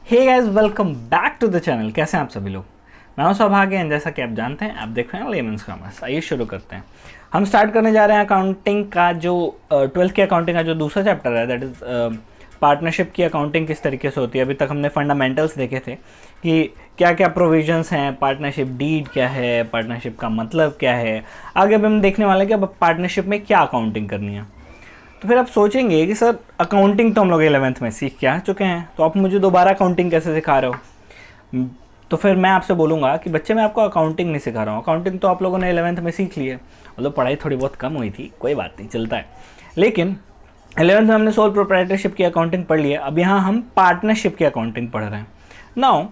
Hey guys, welcome back to the channel. कैसे हैं आप सभी लोग। मैं हूं सौभाग्य एंड जैसा कि आप जानते हैं आप देख रहे हैं लेमन्स कॉमर्स। आइए शुरू करते हैं। हम स्टार्ट करने जा रहे हैं अकाउंटिंग का जो 12th की अकाउंटिंग का जो दूसरा चैप्टर है, दैट इज़ पार्टनरशिप की अकाउंटिंग किस तरीके से होती है। अभी तक हमने फंडामेंटल्स देखे थे कि क्या क्या प्रोविजंस हैं, पार्टनरशिप डीड क्या है, पार्टनरशिप का मतलब क्या है। आगे अब हम देखने वाले हैं कि अब पार्टनरशिप में क्या अकाउंटिंग करनी है। तो फिर आप सोचेंगे कि सर अकाउंटिंग तो हम लोग 11th में सीख के आ चुके हैं, तो आप मुझे दोबारा अकाउंटिंग कैसे सिखा रहे हो। तो फिर मैं आपसे बोलूँगा कि बच्चे मैं आपको अकाउंटिंग नहीं सिखा रहा हूँ। अकाउंटिंग तो आप लोगों ने 11th में सीख ली है, मतलब पढ़ाई थोड़ी बहुत कम हुई थी, कोई बात नहीं, चलता है। लेकिन 11th में हमने सोल प्रोप्राइटरशिप की अकाउंटिंग पढ़ ली है। अब यहाँ हम पार्टनरशिप की अकाउंटिंग पढ़ रहे हैं। नाउ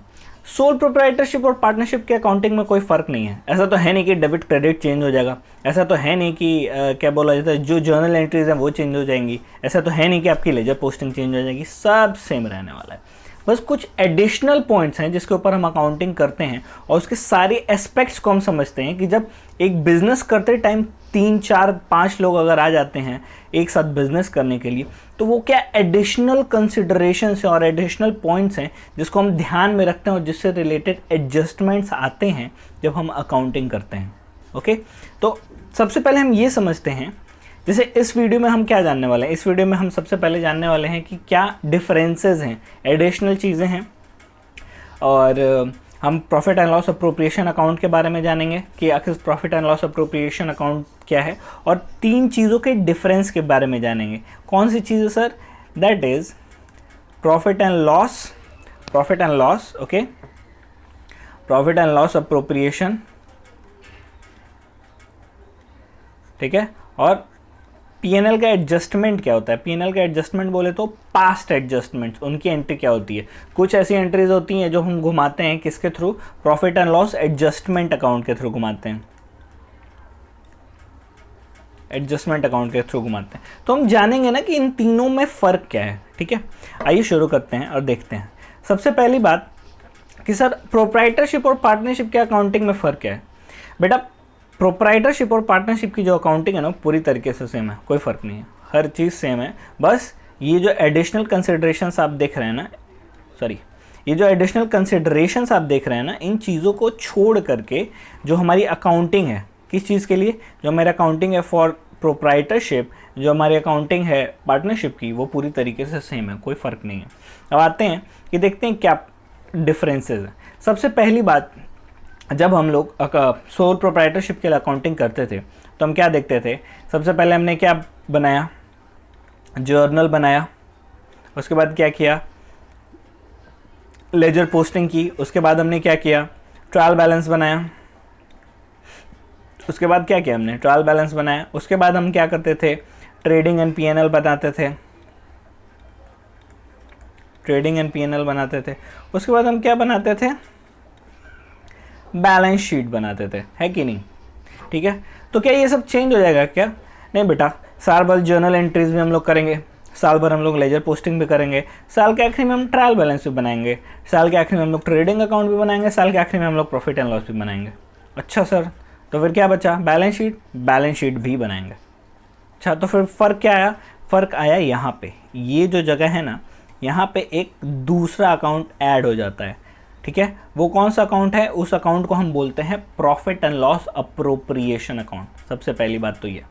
सोल प्रोप्राइटरशिप और पार्टनरशिप के अकाउंटिंग में कोई फ़र्क नहीं है। ऐसा तो है नहीं कि डेबिट क्रेडिट चेंज हो जाएगा, ऐसा तो है नहीं कि क्या बोला जाता है जो जर्नल एंट्रीज हैं वो चेंज हो जाएंगी, ऐसा तो है नहीं कि आपकी लेजर पोस्टिंग चेंज हो जाएगी। सब सेम रहने वाला है। बस कुछ एडिशनल पॉइंट्स हैं जिसके ऊपर हम अकाउंटिंग करते हैं और उसके सारे एस्पेक्ट्स को हम समझते हैं कि जब एक बिज़नेस करते टाइम 3, 4, 5 लोग अगर आ जाते हैं एक साथ बिजनेस करने के लिए, तो वो क्या एडिशनल कंसिडरेशंस और एडिशनल पॉइंट्स हैं जिसको हम ध्यान में रखते हैं और जिससे रिलेटेड एडजस्टमेंट्स आते हैं जब हम अकाउंटिंग करते हैं। ओके, तो सबसे पहले हम ये समझते हैं, जैसे इस वीडियो में हम क्या जानने वाले हैं। इस वीडियो में हम सबसे पहले जानने वाले हैं कि क्या डिफरेंसेस हैं, एडिशनल चीज़ें हैं, और हम profit and loss appropriation account के बारे में जानेंगे कि आखिर profit and loss appropriation account क्या है, और 3 चीज़ों के डिफरेंस के बारे में जानेंगे। कौन सी चीज़ है sir? That is profit and loss, okay, profit and loss appropriation, ठीक है, और पीएनएल का एडजस्टमेंट क्या होता है। पीएनएल का एडजस्टमेंट बोले तो पास्ट एडजस्टमेंट्स, उनकी एंट्री क्या होती है। कुछ ऐसी एंट्रीज होती हैं जो हम घुमाते हैं किसके through, profit and loss adjustment account के थ्रू घुमाते हैं, एडजस्टमेंट अकाउंट के थ्रू घुमाते हैं। तो हम जानेंगे ना कि इन तीनों में फ़र्क क्या है। ठीक है, आइए शुरू करते हैं और देखते हैं। सबसे पहली बात कि सर प्रोप्राइटरशिप और पार्टनरशिप के अकाउंटिंग में फ़र्क क्या है। बेटा प्रोप्राइटरशिप और पार्टनरशिप की जो अकाउंटिंग है ना पूरी तरीके से सेम है, कोई फ़र्क नहीं है, हर चीज़ सेम है। बस ये जो एडिशनल कंसिडरेशंस आप देख रहे हैं ना, ये जो एडिशनल कंसिडरेशंस आप देख रहे हैं ना, इन चीज़ों को छोड़ करके जो हमारी अकाउंटिंग है, किस चीज़ के लिए, जो हमारी अकाउंटिंग है फॉर प्रोप्राइटरशिप, जो हमारी अकाउंटिंग है पार्टनरशिप की, वो पूरी तरीके से सेम है, कोई फ़र्क नहीं है। अब आते हैं कि देखते हैं क्या डिफरेंसेस हैं। सबसे पहली बात, जब हम लोग सोल प्रोप्राइटरशिप के लिए अकाउंटिंग करते थे तो हम क्या देखते थे। सबसे पहले हमने क्या बनाया, जर्नल बनाया, उसके बाद क्या किया, लेजर पोस्टिंग की, उसके बाद हमने क्या किया, ट्रायल बैलेंस बनाया, उसके बाद क्या किया हमने, ट्रायल बैलेंस बनाया। उसके बाद हम क्या करते थे, ट्रेडिंग एंड पीएनएल बनाते थे, ट्रेडिंग एंड पीएनएल बनाते थे। उसके बाद हम क्या बनाते थे, बैलेंस शीट बनाते थे, है कि नहीं। ठीक है, तो क्या ये सब चेंज हो जाएगा क्या? नहीं बेटा, साल भर जर्नल एंट्रीज भी हम लोग करेंगे, साल भर हम लोग लेजर पोस्टिंग भी करेंगे, साल के आखिरी में हम ट्रायल बैलेंस भी बनाएंगे, साल के आखिरी में हम लोग ट्रेडिंग अकाउंट भी बनाएंगे, साल के आखिरी में हम लोग प्रॉफिट एंड लॉस भी बनाएंगे। अच्छा सर, तो फिर क्या बचा, बैलेंस शीट भी बनाएंगे। अच्छा, तो फिर फ़र्क क्या आया? फ़र्क आया यहाँ पे, ये जो जगह है ना, यहाँ पे एक दूसरा अकाउंट ऐड हो जाता है। ठीक है, वो कौन सा अकाउंट है? उस अकाउंट को हम बोलते हैं profit and loss appropriation account. सबसे पहली बात तो ये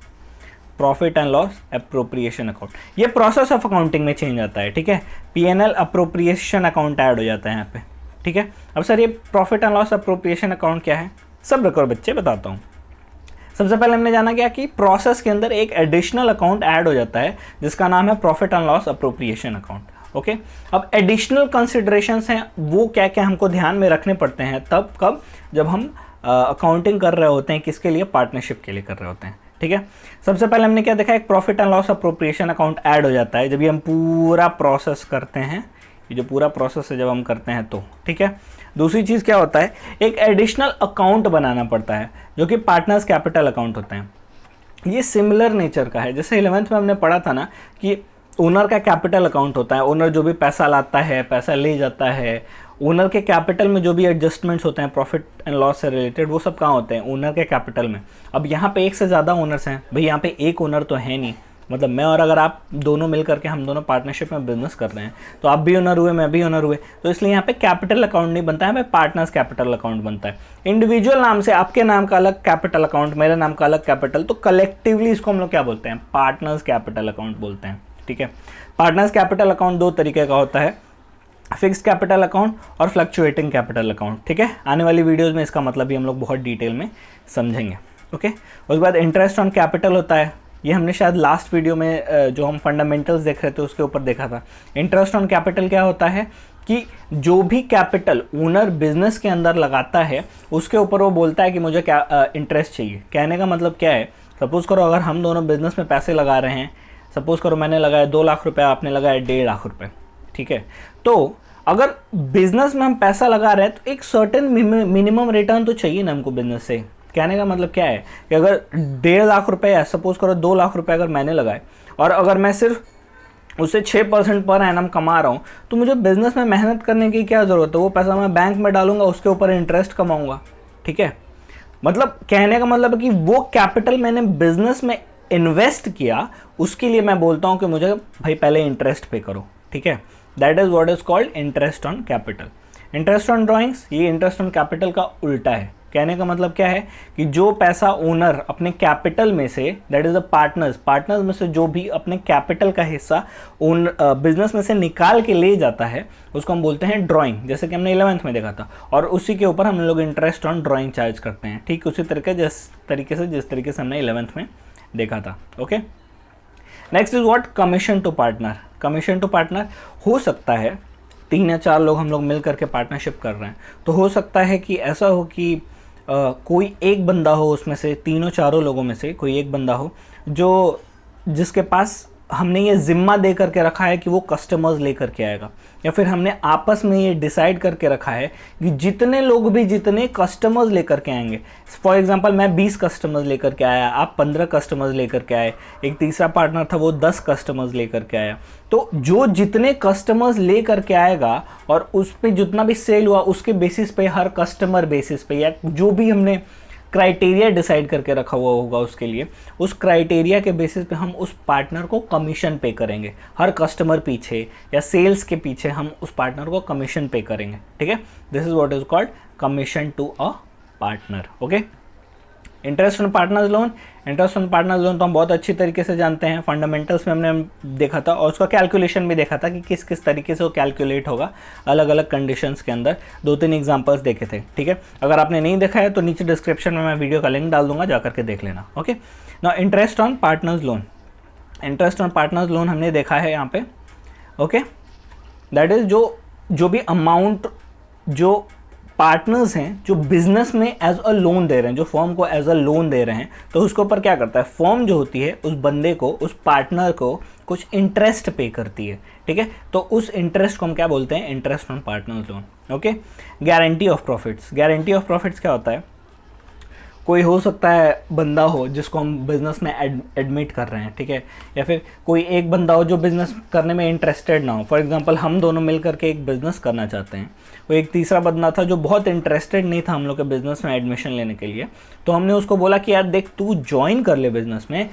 profit and loss appropriation account, ये प्रोसेस ऑफ अकाउंटिंग में चेंज आता है। ठीक है, पीएनएल अप्रोप्रिएशन अकाउंट ऐड हो जाता है यहाँ पे। ठीक है, अब सर ये profit and loss appropriation account क्या है? सब रखो बच्चे, बताता हूँ। सबसे पहले हमने जाना क्या कि प्रोसेस के अंदर एक एडिशनल अकाउंट ऐड हो जाता है जिसका नाम है profit and loss appropriation account. Okay, अब एडिशनल कंसिडरेशंस हैं, वो क्या क्या हमको ध्यान में रखने पड़ते हैं तब कब, जब हम अकाउंटिंग कर रहे होते हैं, किसके लिए, पार्टनरशिप के लिए कर रहे होते हैं। ठीक है, सबसे पहले हमने क्या देखा, एक profit and loss appropriation account add हो जाता है जब ये हम पूरा प्रोसेस करते हैं, ये जो पूरा प्रोसेस है जब हम करते हैं तो। ठीक है, दूसरी चीज़ क्या होता है, एक एडिशनल अकाउंट बनाना पड़ता है जो कि पार्टनर्स कैपिटल अकाउंट होते हैं। ये सिमिलर नेचर का है, जैसे 11th में हमने पढ़ा था ना कि ओनर का कैपिटल अकाउंट होता है, ओनर जो भी पैसा लाता है, पैसा ले जाता है, ओनर के कैपिटल में जो भी एडजस्टमेंट्स होते हैं प्रॉफिट एंड लॉस से रिलेटेड, वो सब कहाँ होते हैं, ओनर के कैपिटल में। अब यहाँ पे एक से ज़्यादा ओनर्स हैं भाई, यहाँ पे एक ओनर तो है नहीं, मतलब मैं और अगर आप दोनों मिल करके हम दोनों पार्टनरशिप में बिजनेस कर रहे हैं तो आप भी ओनर हुए, मैं भी ओनर हुए, तो इसलिए यहाँ पे कैपिटल अकाउंट नहीं बनता है, यहाँ पे पार्टनर्स कैपिटल अकाउंट बनता है। इंडिविजुअल नाम से आपके नाम का अलग कैपिटल अकाउंट, मेरे नाम का अलग कैपिटल, तो कलेक्टिवली इसको हम लोग क्या बोलते हैं, पार्टनर्स कैपिटल अकाउंट बोलते हैं। ठीक है, पार्टनर्स कैपिटल अकाउंट दो तरीके का होता है, फिक्स्ड कैपिटल अकाउंट और फ्लक्चुएटिंग कैपिटल अकाउंट। ठीक है, आने वाली वीडियोस में इसका मतलब भी हम लोग बहुत डिटेल में समझेंगे। ओके, उसके बाद इंटरेस्ट ऑन कैपिटल होता है, ये हमने शायद लास्ट वीडियो में जो हम फंडामेंटल्स देख रहे थे उसके ऊपर देखा था। इंटरेस्ट ऑन कैपिटल क्या होता है कि जो भी कैपिटल ओनर बिजनेस के अंदर लगाता है उसके ऊपर वो बोलता है कि मुझे क्या इंटरेस्ट चाहिए। कहने का मतलब क्या है, सपोज़ करो अगर हम दोनों बिजनेस में पैसे लगा रहे हैं, सपोज़ करो मैंने लगाया 2 लाख रुपये, आपने लगाया 1.5 लाख रुपये। ठीक है, तो अगर बिजनेस में हम पैसा लगा रहे हैं तो एक सर्टेन मिनिमम रिटर्न तो चाहिए ना हमको बिजनेस से। कहने का मतलब क्या है कि अगर 1.5 लाख रुपए है, सपोज करो 2 लाख रुपए अगर मैंने लगाए और अगर मैं सिर्फ उससे 6% पर एनम कमा रहा हूँ, तो मुझे बिजनेस में मेहनत करने की क्या ज़रूरत है, वो पैसा मैं बैंक में डालूंगा, उसके ऊपर इंटरेस्ट कमाऊंगा। ठीक है, मतलब कहने का मतलब है कि वो कैपिटल मैंने बिजनेस में इन्वेस्ट किया, उसके लिए मैं बोलता हूँ कि मुझे भाई पहले इंटरेस्ट पे करो। ठीक है, that is what is called interest on capital. Interest on drawings, ये इंटरेस्ट ऑन कैपिटल का उल्टा है। कहने का मतलब क्या है कि जो पैसा ओनर अपने कैपिटल में से, दैट इज द पार्टनर्स में से जो भी अपने कैपिटल का हिस्सा ओन बिजनेस में से निकाल के ले जाता है, उसको हम बोलते हैं ड्राइंग, जैसे कि हमने 11th में देखा था, और उसी के ऊपर हम लोग इंटरेस्ट ऑन ड्राइंग चार्ज करते हैं। ठीक उसी जिस तरीके से हमने 11th में देखा था। Okay, next is what, commission to partner. Commission to partner हो सकता है 3 या 4 लोग हम लोग मिल करके पार्टनरशिप कर रहे हैं, तो हो सकता है कि ऐसा हो कि कोई एक बंदा हो, उसमें से तीनों चारों लोगों में से कोई एक बंदा हो जो जिसके पास हमने ये जिम्मा दे करके रखा है कि वो कस्टमर्स लेकर के आएगा, या फिर हमने आपस में ये डिसाइड करके रखा है कि जितने लोग भी जितने कस्टमर्स लेकर के आएंगे, फॉर एग्जांपल मैं 20 कस्टमर्स लेकर के आया, आप 15 कस्टमर्स लेकर के आए, एक तीसरा पार्टनर था वो 10 कस्टमर्स लेकर के आया, तो जो जितने कस्टमर्स लेकर के आएगा और उस पर जितना भी सेल हुआ उसके बेसिस पे, हर कस्टमर बेसिस पे, या जो भी हमने क्राइटेरिया डिसाइड करके रखा हुआ होगा उसके लिए, उस क्राइटेरिया के बेसिस पे हम उस पार्टनर को कमीशन पे करेंगे। हर कस्टमर पीछे या सेल्स के पीछे हम उस पार्टनर को कमीशन पे करेंगे। ठीक है, this is what is called commission to a partner. Okay, interest on partners loan. Interest on partners loan तो हम बहुत अच्छी तरीके से जानते हैं, फंडामेंटल्स में हमने देखा था और उसका कैलकुलेशन भी देखा था कि किस किस तरीके से वो कैलकुलेट होगा अलग अलग कंडीशंस के अंदर। 2-3 एग्जांपल्स देखे थे। ठीक है, अगर आपने नहीं देखा है तो नीचे डिस्क्रिप्शन में मैं वीडियो का लिंक डाल दूंगा, जाकर के देख लेना। Okay, now interest on partners loan. Interest on partners loan हमने देखा है यहाँ पे। ओके, दैट इज जो भी अमाउंट जो पार्टनर्स हैं जो बिजनेस में एज अ लोन दे रहे हैं, जो फर्म को एज अ लोन दे रहे हैं, तो उसके ऊपर क्या करता है, फर्म जो होती है उस बंदे को, उस पार्टनर को कुछ इंटरेस्ट पे करती है। ठीक है, तो उस इंटरेस्ट को हम क्या बोलते हैं, interest on partners loan. Okay, guarantee of profits. Guarantee of profits क्या होता है, कोई हो सकता है बंदा हो जिसको हम बिज़नेस में एडमिट कर रहे हैं। ठीक है, या फिर कोई एक बंदा हो जो बिज़नेस करने में इंटरेस्टेड ना हो। फॉर एग्जांपल हम दोनों मिल करके एक बिज़नेस करना चाहते हैं, वो एक तीसरा बंदा था जो बहुत इंटरेस्टेड नहीं था हम लोग के बिज़नेस में एडमिशन लेने के लिए, तो हमने उसको बोला कि यार देख तू ज्वाइन कर ले बिज़नेस में,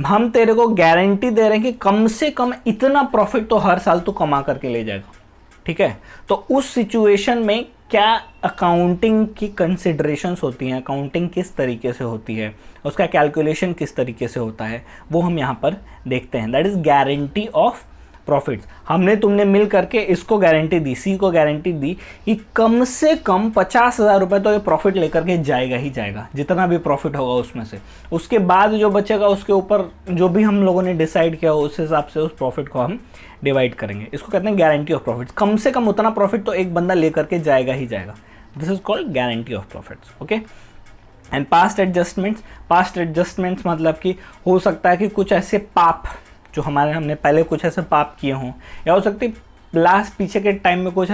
हम तेरे को गारंटी दे रहे हैं कि कम से कम इतना प्रॉफिट तो हर साल तू कमा करके ले जाएगा। ठीक है, तो उस सिचुएशन में क्या अकाउंटिंग की कंसिडरेशंस होती हैं, अकाउंटिंग किस तरीके से होती है, उसका कैलकुलेशन किस तरीके से होता है, वो हम यहाँ पर देखते हैं। That is guarantee of profits. हमने तुमने मिल करके इसको गारंटी दी, सी को गारंटी दी कि कम से कम 50,000 रुपये तो ये प्रॉफिट लेकर के जाएगा ही जाएगा, जितना भी प्रॉफिट होगा उसमें से। उसके बाद जो बचेगा उसके ऊपर जो भी हम लोगों ने डिसाइड किया उस हिसाब से उस प्रॉफिट को हम डिवाइड करेंगे। इसको कहते हैं गारंटी ऑफ प्रॉफिट्स। कम से कम उतना प्रॉफिट तो एक बंदा लेकर के जाएगा ही जाएगा। This is called guarantee of profits. Okay, and past adjustments. Past adjustments मतलब कि हो सकता है कि कुछ ऐसे पाप जो हमने पहले कुछ ऐसे पाप किए हों, या हो सकती लास्ट पीछे के टाइम में कुछ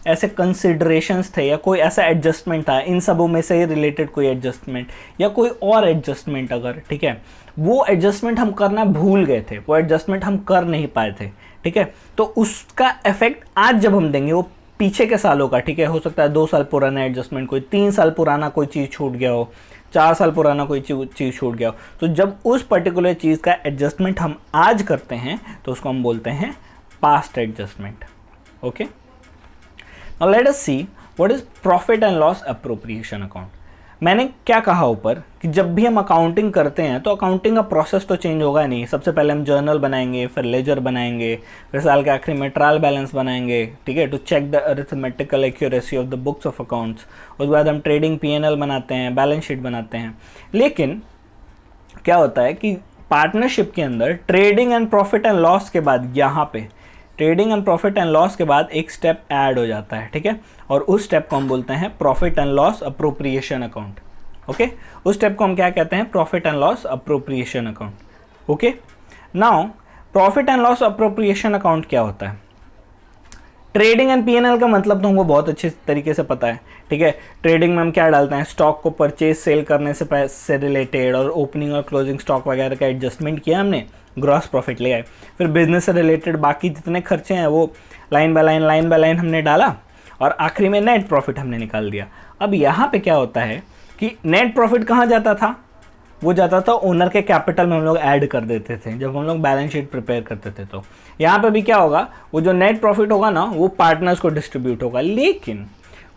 ऐसे कंसिडरेशंस थे या कोई ऐसा एडजस्टमेंट था, इन सबों में से रिलेटेड कोई एडजस्टमेंट या कोई और एडजस्टमेंट अगर, ठीक है, वो एडजस्टमेंट हम करना भूल गए थे, वो एडजस्टमेंट हम कर नहीं पाए थे। ठीक है, तो उसका इफेक्ट आज जब हम देंगे वो पीछे के सालों का, ठीक है, हो सकता है 2 साल पुराना एडजस्टमेंट, कोई 3 साल पुराना कोई चीज़ छूट गया हो, 4 साल पुराना कोई चीज़ छूट गया हो, तो जब उस पर्टिकुलर चीज़ का एडजस्टमेंट हम आज करते हैं तो उसको हम बोलते हैं past adjustment. Okay, now let us see what is profit and loss appropriation account. मैंने क्या कहा ऊपर कि जब भी हम अकाउंटिंग करते हैं तो अकाउंटिंग का प्रोसेस तो चेंज होगा नहीं। सबसे पहले हम जर्नल बनाएंगे, फिर लेजर बनाएंगे, फिर साल के आखिरी में ट्रायल बैलेंस बनाएंगे, ठीक है, to check the arithmetical accuracy of the books of accounts. उसके बाद हम ट्रेडिंग P&L बनाते हैं, बैलेंस शीट बनाते हैं। लेकिन क्या होता है कि पार्टनरशिप के अंदर trading and profit and loss के बाद, यहाँ पे trading and profit and loss के बाद एक स्टेप ऐड हो जाता है, ठीक है, और उस स्टेप को हम बोलते हैं profit and loss appropriation account. Okay, उस स्टेप को हम क्या कहते हैं? Profit and loss appropriation account. Okay, now profit and loss appropriation account क्या होता है? ट्रेडिंग एंड P&L का मतलब तो हमको बहुत अच्छे तरीके से पता है, ठीक है। ट्रेडिंग में हम क्या डालते हैं? स्टॉक को परचेज सेल करने से रिलेटेड और ओपनिंग और क्लोजिंग स्टॉक वगैरह का एडजस्टमेंट किया हमने, ग्रॉस प्रॉफिट ले आए। फिर बिजनेस से रिलेटेड बाकी जितने खर्चे हैं वो लाइन बाय लाइन हमने डाला और आखिरी में नेट प्रॉफिट हमने निकाल दिया। अब यहाँ पे क्या होता है कि नेट प्रॉफिट कहाँ जाता था? वो जाता था ओनर के कैपिटल में, हम लोग ऐड कर देते थे जब हम लोग बैलेंस शीट प्रिपेयर करते थे। तो यहाँ पे भी क्या होगा, वो जो नेट प्रॉफिट होगा ना, वो पार्टनर्स को डिस्ट्रीब्यूट होगा। लेकिन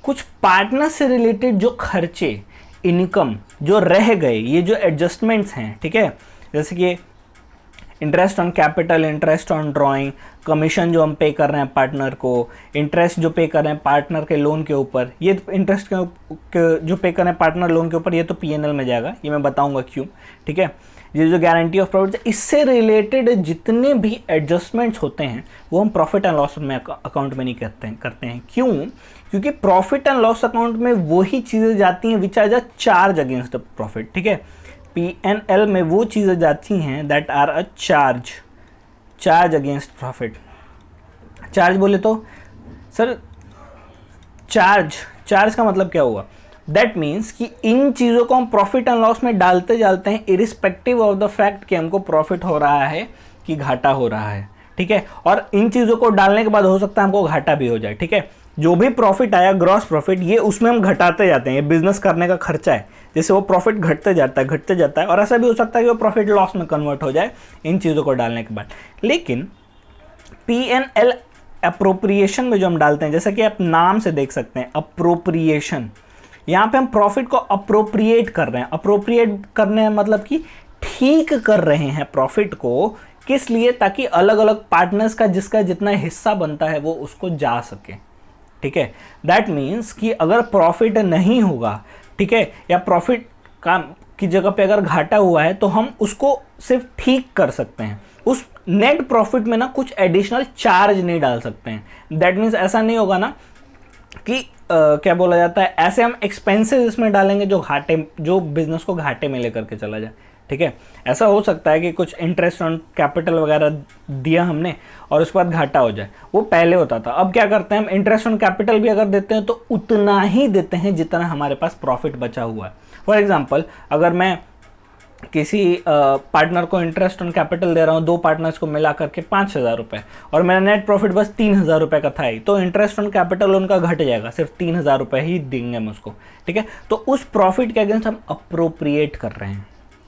कुछ पार्टनर्स से रिलेटेड जो खर्चे, इनकम जो रह गए, ये जो एडजस्टमेंट्स हैं, ठीक है, जैसे कि interest on capital, interest on drawing, commission जो हम पे कर रहे हैं पार्टनर को, इंटरेस्ट जो पे कर रहे हैं पार्टनर के लोन के ऊपर, ये इंटरेस्ट जो पे कर रहे हैं पार्टनर लोन के ऊपर, ये तो P&L में जाएगा, ये मैं बताऊंगा क्यों, ठीक है। ये जो गारंटी ऑफ प्रॉफिट, इससे रिलेटेड जितने भी एडजस्टमेंट्स होते हैं वो हम प्रॉफिट एंड लॉस में अकाउंट में नहीं करते हैं। क्यों? क्योंकि प्रॉफिट एंड लॉस अकाउंट में वही चीज़ें जाती हैं which are the charge against the profit, ठीक है। P&L में वो चीज़ें जाती हैं that are a charge against profit. Charge बोले तो सर, चार्ज का मतलब क्या हुआ? दैट मीन्स कि इन चीज़ों को हम प्रॉफिट एंड लॉस में डालते जाते हैं इरिस्पेक्टिव ऑफ द फैक्ट कि हमको प्रॉफिट हो रहा है कि घाटा हो रहा है, ठीक है। और इन चीज़ों को डालने के बाद हो सकता है हमको घाटा भी हो जाए, ठीक है। जो भी प्रॉफिट आया, ग्रॉस प्रॉफिट, ये उसमें हम घटाते जाते हैं। ये बिजनेस करने का खर्चा है, जैसे वो प्रॉफिट घटते जाता है और ऐसा भी हो सकता है कि वो प्रॉफिट लॉस में कन्वर्ट हो जाए इन चीज़ों को डालने के बाद। लेकिन P&L अप्रोप्रिएशन में जो हम डालते हैं, जैसा कि आप नाम से देख सकते हैं अप्रोप्रिएशन, यहाँ पे हम प्रॉफिट को अप्रोप्रिएट कर रहे हैं। अप्रोप्रिएट करने मतलब कि ठीक कर रहे हैं प्रॉफिट को। किस लिए? ताकि अलग अलग पार्टनर्स का जिसका जितना हिस्सा बनता है वो उसको जा सके, ठीक है। दैट मीन्स कि अगर प्रॉफिट नहीं होगा, ठीक है, या प्रॉफिट की जगह पे अगर घाटा हुआ है तो हम उसको सिर्फ ठीक कर सकते हैं। उस नेट प्रॉफिट में ना कुछ एडिशनल चार्ज नहीं डाल सकते हैं। दैट मीन्स ऐसा नहीं होगा ना कि क्या बोला जाता है, ऐसे हम एक्सपेंसेस इसमें डालेंगे जो बिजनेस को घाटे में लेकर के चला जाए, ठीक है। ऐसा हो सकता है कि कुछ इंटरेस्ट ऑन कैपिटल वगैरह दिया हमने और उसके बाद घाटा हो जाए, वो पहले होता था। अब क्या करते हैं हम, इंटरेस्ट ऑन कैपिटल भी अगर देते हैं तो उतना ही देते हैं जितना हमारे पास प्रॉफिट बचा हुआ है। फॉर एग्जांपल, अगर मैं किसी पार्टनर को इंटरेस्ट ऑन कैपिटल दे रहा हूँ, 2 पार्टनर्स को मिला करके 5,000 रुपये, और मेरा नेट प्रॉफिट बस 3,000 रुपये का था ही, तो इंटरेस्ट ऑन कैपिटल उनका घट जाएगा, सिर्फ 3,000 रुपये ही देंगे हम उसको, ठीक है। तो उस प्रॉफिट के अगेंस्ट हम अप्रोप्रिएट कर रहे हैं,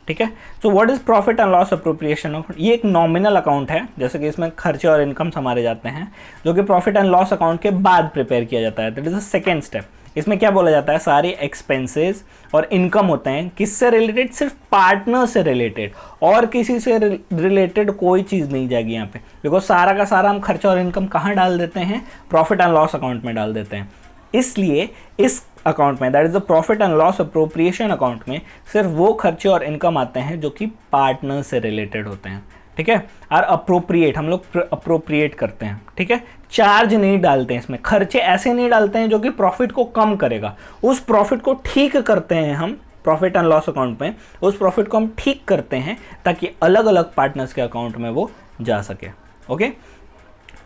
ठीक है। So what is profit and loss appropriation account? ये एक नॉमिनल अकाउंट है, जैसे कि इसमें खर्चे और इनकम हमारे जाते हैं, जो कि प्रॉफिट एंड लॉस अकाउंट के बाद प्रिपेयर किया जाता है। That is the second step. इसमें क्या बोला जाता है, सारे एक्सपेंसेस और इनकम होते हैं किससे रिलेटेड? सिर्फ पार्टनर से रिलेटेड, और किसी से रिलेटेड कोई चीज़ नहीं जाएगी यहाँ पे, बिकॉज सारा का सारा हम खर्चा और इनकम कहाँ डाल देते हैं? प्रॉफिट एंड लॉस अकाउंट में डाल देते हैं। इसलिए इस अकाउंट में, that is the profit and loss appropriation account में, सिर्फ वो खर्चे और इनकम आते हैं जो कि पार्टनर से रिलेटेड होते हैं, ठीक है। और अप्रोप्रिएट, हम लोग अप्रोप्रिएट करते हैं, ठीक है। चार्ज नहीं डालते हैं इसमें, खर्चे ऐसे नहीं डालते हैं जो कि प्रॉफिट को कम करेगा। उस प्रॉफिट को ठीक करते हैं हम प्रॉफिट एंड लॉस अकाउंट में, उस प्रॉफिट को हम ठीक करते हैं ताकि अलग अलग पार्टनर्स के अकाउंट में वो जा सके, ओके।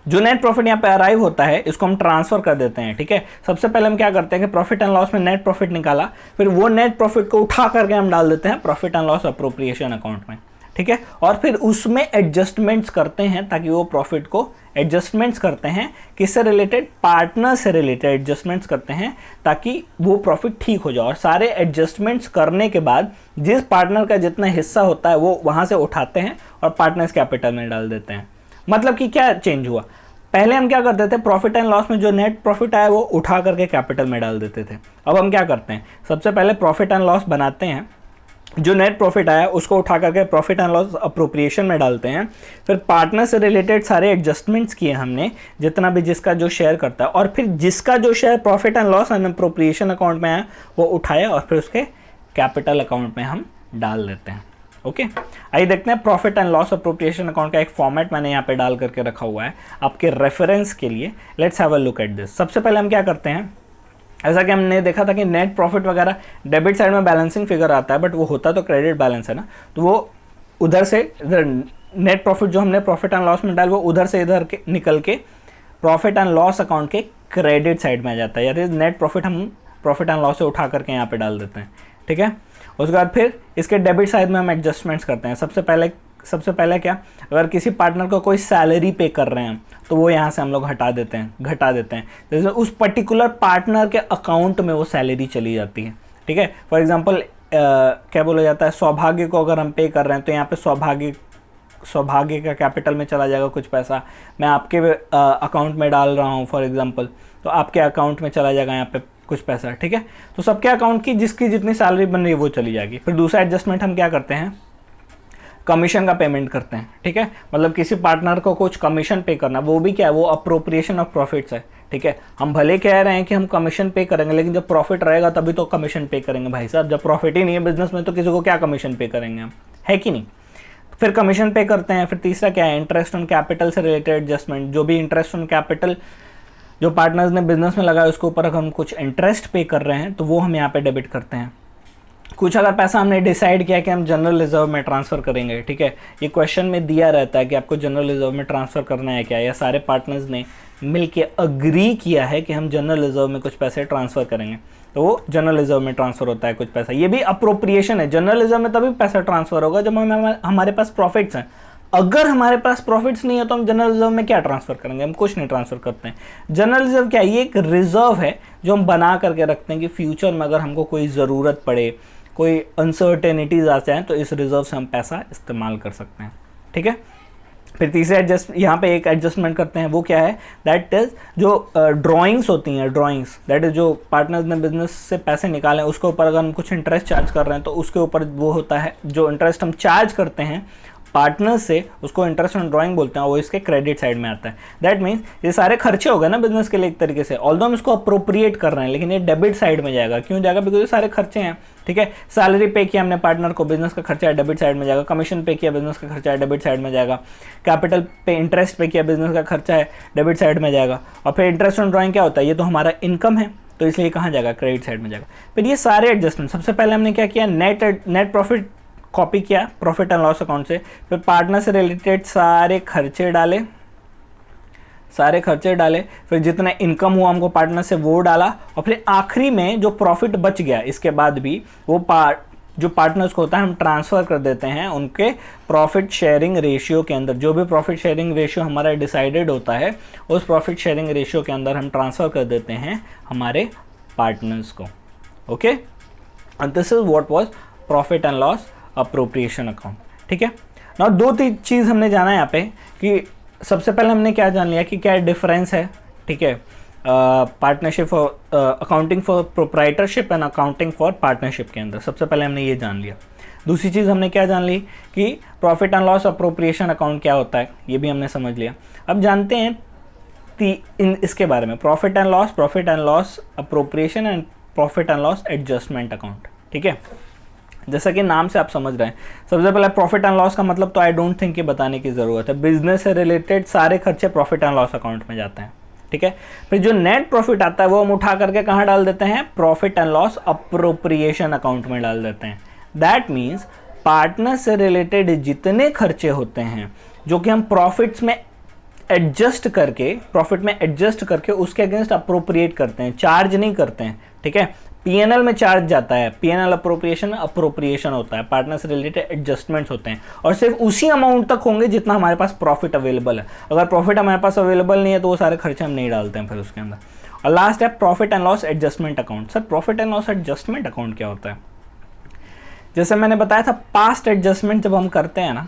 जो नेट प्रॉफिट यहाँ पे अराइव होता है, इसको हम ट्रांसफर कर देते हैं, ठीक है। सबसे पहले हम क्या करते हैं कि प्रॉफिट एंड लॉस में नेट प्रॉफिट निकाला, फिर वो नेट प्रॉफिट को उठा करके हम डाल देते हैं profit and loss appropriation account में, ठीक है, और फिर उसमें एडजस्टमेंट्स करते हैं ताकि वो प्रॉफिट को एडजस्टमेंट्स करते हैं, किससे रिलेटेड, पार्टनर से रिलेटेड एडजस्टमेंट्स करते हैं ताकि वो प्रॉफिट ठीक हो जाए। और सारे एडजस्टमेंट्स करने के बाद जिस पार्टनर का जितना हिस्सा होता है वो वहाँ से उठाते हैं और पार्टनर्स कैपिटल में डाल देते हैं। मतलब कि क्या चेंज हुआ, पहले हम क्या करते थे, प्रॉफिट एंड लॉस में जो नेट प्रॉफिट आया वो उठा करके कैपिटल में डाल देते थे। अब हम क्या करते हैं, सबसे पहले प्रॉफिट एंड लॉस बनाते हैं, जो नेट प्रॉफिट आया उसको उठा करके प्रॉफिट एंड लॉस अप्रोप्रिएशन में डालते हैं, फिर पार्टनर से रिलेटेड सारे एडजस्टमेंट्स किए हमने, जितना भी जिसका जो शेयर करता है, और फिर जिसका जो share profit and loss and appropriation account में आया वो उठाया और फिर उसके कैपिटल अकाउंट में हम डाल देते हैं। ओके, आइए देखते हैं profit and loss appropriation account का एक फॉर्मेट मैंने यहाँ पे डाल करके रखा हुआ है आपके रेफरेंस के लिए। Let's have a look at this. सबसे पहले हम क्या करते हैं, ऐसा कि हमने देखा था कि नेट प्रॉफिट वगैरह डेबिट साइड में बैलेंसिंग फिगर आता है, बट वो होता तो क्रेडिट बैलेंस है ना, तो वो उधर से इधर नेट प्रॉफिट जो हमने प्रॉफिट एंड लॉस में डाल वो उधर से इधर के निकल के प्रॉफिट एंड लॉस अकाउंट के क्रेडिट साइड में आ जाता है, या नेट प्रॉफिट हम प्रॉफिट एंड लॉस से उठा करके यहाँ पे डाल देते हैं। ठीक है, उसके बाद फिर इसके डेबिट साइड में हम एडजस्टमेंट्स करते हैं। सबसे पहले क्या, अगर किसी पार्टनर को कोई सैलरी पे कर रहे हैं तो वो यहाँ से हम लोग घटा देते हैं, जैसे उस पर्टिकुलर पार्टनर के अकाउंट में वो सैलरी चली जाती है। ठीक है, फॉर एग्जांपल क्या बोला जाता है, सौभाग्य को अगर हम पे कर रहे हैं तो यहाँ पे सौभाग्य का कैपिटल में चला जाएगा कुछ पैसा, मैं आपके अकाउंट में डाल रहा हूँ फॉर एग्जांपल, तो आपके अकाउंट में चला जाएगा यहाँ पे कुछ पैसा। ठीक है, तो सबके अकाउंट की जिसकी जितनी सैलरी बन रही है वो चली जाएगी। फिर दूसरा एडजस्टमेंट हम क्या करते हैं, कमीशन का पेमेंट करते हैं। ठीक है, मतलब किसी पार्टनर को कुछ कमीशन पे करना, वो भी क्या है, वो अप्रोप्रिएशन ऑफ प्रॉफिट्स है। ठीक है, हम भले कह रहे हैं कि हम कमीशन पे करेंगे, लेकिन जब प्रॉफिट रहेगा तभी तो कमीशन पे करेंगे भाई साहब। जब प्रॉफिट ही नहीं है बिजनेस में तो किसी को क्या कमीशन पे करेंगे हम, है कि नहीं। फिर कमीशन पे करते हैं। फिर तीसरा क्या है, इंटरेस्ट ऑन कैपिटल से रिलेटेड एडजस्टमेंट, जो भी इंटरेस्ट ऑन कैपिटल जो पार्टनर्स ने बिजनेस में लगाया उसके ऊपर अगर हम कुछ इंटरेस्ट पे कर रहे हैं तो वो हम यहाँ पे डेबिट करते हैं। कुछ अगर पैसा हमने डिसाइड किया कि हम जनरल रिजर्व में ट्रांसफ़र करेंगे, ठीक है, ये क्वेश्चन में दिया रहता है कि आपको जनरल रिजर्व में ट्रांसफ़र करना है क्या, या सारे पार्टनर्स ने मिलके अग्री किया है कि हम जनरल रिजर्व में कुछ पैसे ट्रांसफ़र करेंगे, तो वो जनरल रिजर्व में ट्रांसफ़र होता है कुछ पैसा। ये भी अप्रोप्रिएशन है, जनरल रिजर्व में तभी पैसा ट्रांसफ़र होगा जब हमारे पास प्रॉफिट्स हैं। अगर हमारे पास प्रॉफिट्स नहीं है तो हम जनरल रिजर्व में क्या ट्रांसफ़र करेंगे, हम कुछ नहीं ट्रांसफ़र करते हैं। जनरल रिजर्व क्या है, ये एक रिजर्व है जो हम बना करके रखते हैं कि फ्यूचर में अगर हमको कोई ज़रूरत पड़े, कोई अनसर्टेनिटीज आ जाए तो इस रिजर्व से हम पैसा इस्तेमाल कर सकते हैं। ठीक है, फिर तीसरे यहाँ पे एक एडजस्टमेंट करते हैं, वो क्या है, दैट इज़ जो ड्राइंग्स होती हैं, ड्राइंग्स दैट इज़ जो पार्टनर्स ने बिजनेस से पैसे निकाले हैं उसके ऊपर अगर हम कुछ इंटरेस्ट चार्ज कर रहे हैं तो उसके ऊपर वो होता है, जो इंटरेस्ट हम चार्ज करते हैं पार्टनर से उसको इंटरेस्ट ऑन ड्राइंग बोलते हैं, वो इसके क्रेडिट साइड में आता है। दैट मीन्स ये सारे खर्चे हो गए ना बिजनेस के लिए एक तरीके से, ऑल्दो हम इसको अप्रोप्रिएट कर रहे हैं लेकिन ये डेबिट साइड में जाएगा। क्यों जाएगा, बिकॉज ये सारे खर्चे हैं। ठीक है, सैलरी पे किया हमने पार्टनर को, बिजनेस का खर्चा है, डेबिट साइड में जाएगा। कमीशन पे किया, बिजनेस का खर्चा है, डेबिट साइड में जाएगा। कैपिटल पे इंटरेस्ट पे किया, बिजनेस का खर्चा है, डेबिट साइड में जाएगा। और फिर इंटरेस्ट ऑन ड्राइंग क्या होता है, ये तो हमारा इनकम है तो इसलिए कहाँ जाएगा, क्रेडिट साइड में जाएगा। फिर ये सारे एडजस्टमेंट, सबसे पहले हमने क्या किया, नेट प्रॉफिट कॉपी किया प्रॉफिट एंड लॉस अकाउंट से, फिर पार्टनर से रिलेटेड सारे खर्चे डाले, फिर जितना इनकम हुआ हमको पार्टनर से वो डाला, और फिर आखिरी में जो प्रॉफिट बच गया इसके बाद भी वो जो पार्टनर्स को होता है हम ट्रांसफ़र कर देते हैं उनके प्रॉफिट शेयरिंग रेशियो के अंदर। जो भी प्रॉफिट शेयरिंग रेशियो हमारा डिसाइडेड होता है उस प्रॉफिट शेयरिंग रेशियो के अंदर हम ट्रांसफ़र कर देते हैं हमारे पार्टनर्स को। Okay, and this is what was profit and loss appropriation account. ठीक है, ना दो तीन चीज़ हमने जाना है यहाँ पे कि सबसे पहले हमने क्या जान लिया कि क्या डिफरेंस है। ठीक है, partnership accounting for proprietorship and accounting for partnership के अंदर सबसे पहले हमने ये जान लिया। दूसरी चीज़ हमने क्या जान ली कि profit and loss appropriation account क्या होता है, ये भी हमने समझ लिया। अब जानते हैं इसके बारे में, profit and loss appropriation and profit and loss adjustment account. ठीक है, जैसा कि नाम से आप समझ रहे हैं, सबसे पहले प्रॉफिट एंड लॉस का मतलब तो आई डोंट थिंक कि बताने की ज़रूरत है, बिजनेस से रिलेटेड सारे खर्चे प्रॉफिट एंड लॉस अकाउंट में जाते हैं। ठीक है, फिर जो नेट प्रॉफिट आता है वो हम उठा करके कहाँ डाल देते हैं, profit and loss appropriation account में डाल देते हैं। दैट मीन्स पार्टनर से रिलेटेड जितने खर्चे होते हैं जो कि हम प्रॉफिट में एडजस्ट करके उसके अगेंस्ट अप्रोप्रिएट करते हैं, चार्ज नहीं करते हैं। ठीक है, पीएनएल में चार्ज जाता है, पीएनएल अप्रोप्रिएशन होता है, पार्टनर से रिलेटेड एडजस्टमेंट्स होते हैं और सिर्फ उसी अमाउंट तक होंगे जितना हमारे पास प्रॉफिट अवेलेबल है। अगर प्रॉफिट हमारे पास अवेलेबल नहीं है तो वो सारे खर्चे हम नहीं डालते हैं फिर उसके अंदर। और लास्ट है profit and loss adjustment account. Sir profit and loss adjustment account क्या होता है? जैसे मैंने बताया था, पास्ट एडजस्टमेंट जब हम करते हैं ना,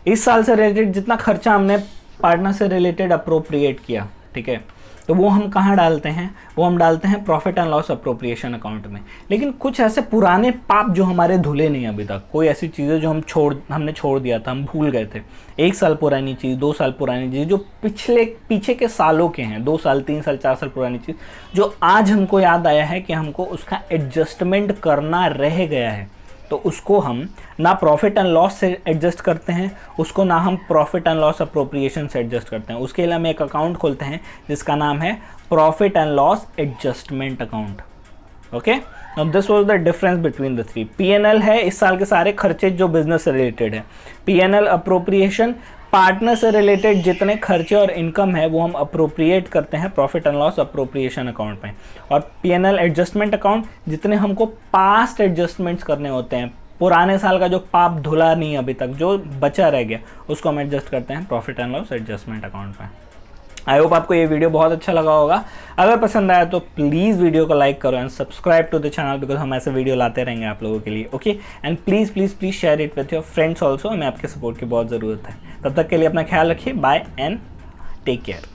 इस साल से रिलेटेड जितना खर्चा हमने पार्टनर से रिलेटेड अप्रोप्रिएट किया, ठीक है, तो वो हम कहाँ डालते हैं? वो हम डालते हैं profit and loss appropriation account में। लेकिन कुछ ऐसे पुराने पाप जो हमारे धुले नहीं अभी तक, कोई ऐसी चीज़ें जो हमने छोड़ दिया था, हम भूल गए थे, 1 साल पुरानी चीज़, 2 साल पुरानी चीज़, जो पीछे के सालों के हैं, 2 साल 3 साल 4 साल पुरानी चीज़, जो आज हमको याद आया है कि हमको उसका एडजस्टमेंट करना रह गया है, तो उसको हम ना प्रॉफिट एंड लॉस से एडजस्ट करते हैं, उसको ना हम प्रॉफिट एंड लॉस अप्रोप्रिएशन से एडजस्ट करते हैं। उसके लिए हम एक अकाउंट खोलते हैं जिसका नाम है profit and loss adjustment account. Okay, now this was the difference between the three. PNL है इस साल के सारे खर्चे जो बिजनेस से रिलेटेड है, पीएनएल अप्रोप्रिएशन पार्टनर से रिलेटेड जितने खर्चे और इनकम है वो हम अप्रोप्रिएट करते हैं profit and loss appropriation account में। और पीएनएल एडजस्टमेंट अकाउंट जितने हमको पास्ट एडजस्टमेंट्स करने होते हैं, पुराने साल का जो पाप धुला नहीं अभी तक, जो बचा रह गया, उसको हम एडजस्ट करते हैं profit and loss adjustment account में। आई होप आपको ये वीडियो बहुत अच्छा लगा होगा। अगर पसंद आया तो प्लीज़ वीडियो को लाइक करो and subscribe to the channel, because हम ऐसे वीडियो लाते रहेंगे आप लोगों के लिए। Okay, and please please please share it with your friends also. हमें आपके सपोर्ट की बहुत ज़रूरत है। तब तक के लिए अपना ख्याल रखिए। Bye and take care.